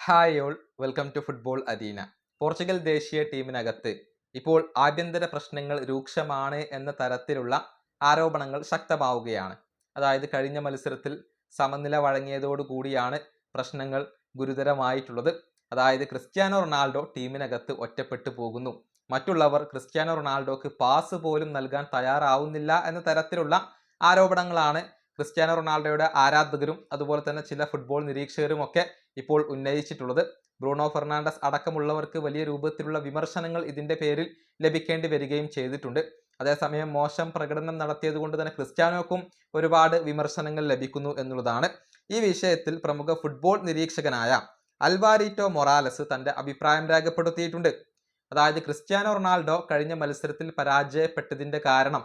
Hi all, welcome to football arena. Portugal ദേശീയ ടീമിനകത്ത് ഇപ്പോൾ ആഭ്യന്തര പ്രശ്നങ്ങൾ രൂക്ഷമാണ് എന്ന തരത്തിലുള്ള ആരോപണങ്ങൾ ശക്തമാവുകയാണ്. അതായത് കഴിഞ്ഞ മത്സരത്തിൽ സമനില വഴങ്ങിയതോടുകൂടിയാണ് പ്രശ്നങ്ങൾ ഗുരുതരമായിട്ടുള്ളത്. അതായത് ക്രിസ്ത്യാനോ റൊണാൾഡോ ടീമിനകത്ത് ഒറ്റപ്പെട്ടു പോകുന്നു. മറ്റുള്ളവർ ക്രിസ്ത്യാനോ റൊണാൾഡോക്ക് പാസ് പോലും നൽകാൻ തയ്യാറാവുന്നില്ല എന്ന തരത്തിലുള്ള ആരോപണങ്ങളാണ് ക്രിസ്ത്യാനോ റൊണാൾഡോയുടെ ആരാധകരും അതുപോലെ തന്നെ ചില ഫുട്ബോൾ നിരീക്ഷകരും ഒക്കെ ഇപ്പോൾ ഉന്നയിച്ചിട്ടുള്ളത്. ബ്രൂണോ ഫെർണാണ്ടസ് അടക്കമുള്ളവർക്ക് വലിയ രൂപത്തിലുള്ള വിമർശനങ്ങൾ ഇതിന്റെ പേരിൽ ലഭിക്കേണ്ടി വരികയും ചെയ്തിട്ടുണ്ട്. അതേസമയം മോശം പ്രകടനം നടത്തിയത് കൊണ്ട് തന്നെ ക്രിസ്ത്യാനോക്കും ഒരുപാട് വിമർശനങ്ങൾ ലഭിക്കുന്നു എന്നുള്ളതാണ്. ഈ വിഷയത്തിൽ പ്രമുഖ ഫുട്ബോൾ നിരീക്ഷകനായ അൽവാരിറ്റോ മൊറാലസ് തന്റെ അഭിപ്രായം രേഖപ്പെടുത്തിയിട്ടുണ്ട്. അതായത് ക്രിസ്ത്യാനോ റൊണാൾഡോ കഴിഞ്ഞ മത്സരത്തിൽ പരാജയപ്പെട്ടതിന്റെ കാരണം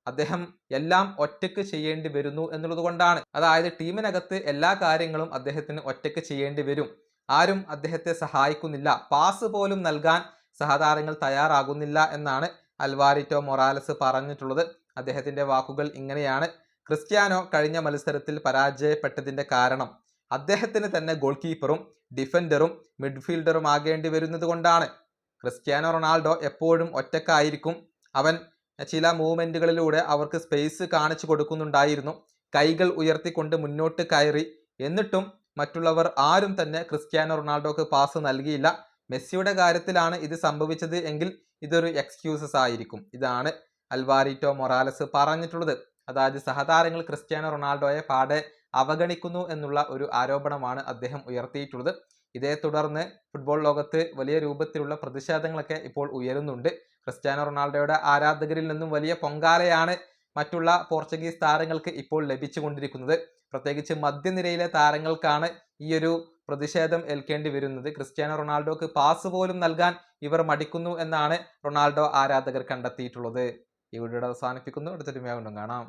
അദ്ദേഹം എല്ലാം ഒറ്റയ്ക്ക് ചെയ്യേണ്ടി വരുന്നു എന്നുള്ളത് കൊണ്ടാണ്. അതായത് ടീമിനകത്ത് എല്ലാ കാര്യങ്ങളും അദ്ദേഹത്തിന് ഒറ്റയ്ക്ക് ചെയ്യേണ്ടി വരും. ആരും അദ്ദേഹത്തെ സഹായിക്കുന്നില്ല, പാസ് പോലും നൽകാൻ സഹതാരങ്ങൾ തയ്യാറാകുന്നില്ല എന്നാണ് അൽവാരിറ്റോ മൊറാലസ് പറഞ്ഞിട്ടുള്ളത്. അദ്ദേഹത്തിന്റെ വാക്കുകൾ ഇങ്ങനെയാണ്: ക്രിസ്ത്യാനോ കഴിഞ്ഞ മത്സരത്തിൽ പരാജയപ്പെട്ടതിന്റെ കാരണം അദ്ദേഹത്തിന് തന്നെ ഗോൾ കീപ്പറും ഡിഫൻഡറും മിഡ്ഫീൽഡറും ആകേണ്ടി വരുന്നത് കൊണ്ടാണ്. ക്രിസ്ത്യാനോ റൊണാൾഡോ എപ്പോഴും ഒറ്റക്കായിരിക്കും. അവൻ ചില മൂവ്മെന്റുകളിലൂടെ അവർക്ക് സ്പേസ് കാണിച്ചു കൊടുക്കുന്നുണ്ടായിരുന്നു. കൈകൾ ഉയർത്തിക്കൊണ്ട് മുന്നോട്ട് കയറി. എന്നിട്ടും മറ്റുള്ളവർ ആരും തന്നെ ക്രിസ്ത്യാനോ റൊണാൾഡോക്ക് പാസ് നൽകിയില്ല. മെസ്സിയുടെ കാര്യത്തിലാണ് ഇത് സംഭവിച്ചത് എങ്കിൽ ഇതൊരു എക്സ്ക്യൂസസ് ആയിരിക്കും. ഇതാണ് അൽവാരിറ്റോ മൊറാലസ് പറഞ്ഞിട്ടുള്ളത്. അതായത് സഹതാരങ്ങൾ ക്രിസ്ത്യാനോ റൊണാൾഡോയെ പാടെ അവഗണിക്കുന്നു എന്നുള്ള ഒരു ആരോപണമാണ് അദ്ദേഹം ഉയർത്തിയിട്ടുള്ളത്. ഇതേ തുടർന്ന് ഫുട്ബോൾ ലോകത്ത് വലിയ രൂപത്തിലുള്ള പ്രതിഷേധങ്ങളൊക്കെ ഇപ്പോൾ ഉയരുന്നുണ്ട്. ക്രിസ്ത്യാനോ റൊണാൾഡോയുടെ ആരാധകരിൽ നിന്നും വലിയ പൊങ്കാലയാണ് മറ്റുള്ള പോർച്ചുഗീസ് താരങ്ങൾക്ക് ഇപ്പോൾ ലഭിച്ചുകൊണ്ടിരിക്കുന്നത്. പ്രത്യേകിച്ച് മധ്യനിരയിലെ താരങ്ങൾക്കാണ് ഈ ഒരു പ്രതിഷേധം ഏൽക്കേണ്ടി വരുന്നത്. ക്രിസ്ത്യാനോ റൊണാൾഡോക്ക് പാസ് പോലും നൽകാൻ ഇവർ മടിക്കുന്നു എന്നാണ് റൊണാൾഡോ ആരാധകർ കണ്ടെത്തിയിട്ടുള്ളത്. ഈ വീഡിയോ അവസാനിപ്പിക്കുന്നു. അടുത്തൊരു വീണ്ടും കാണാം.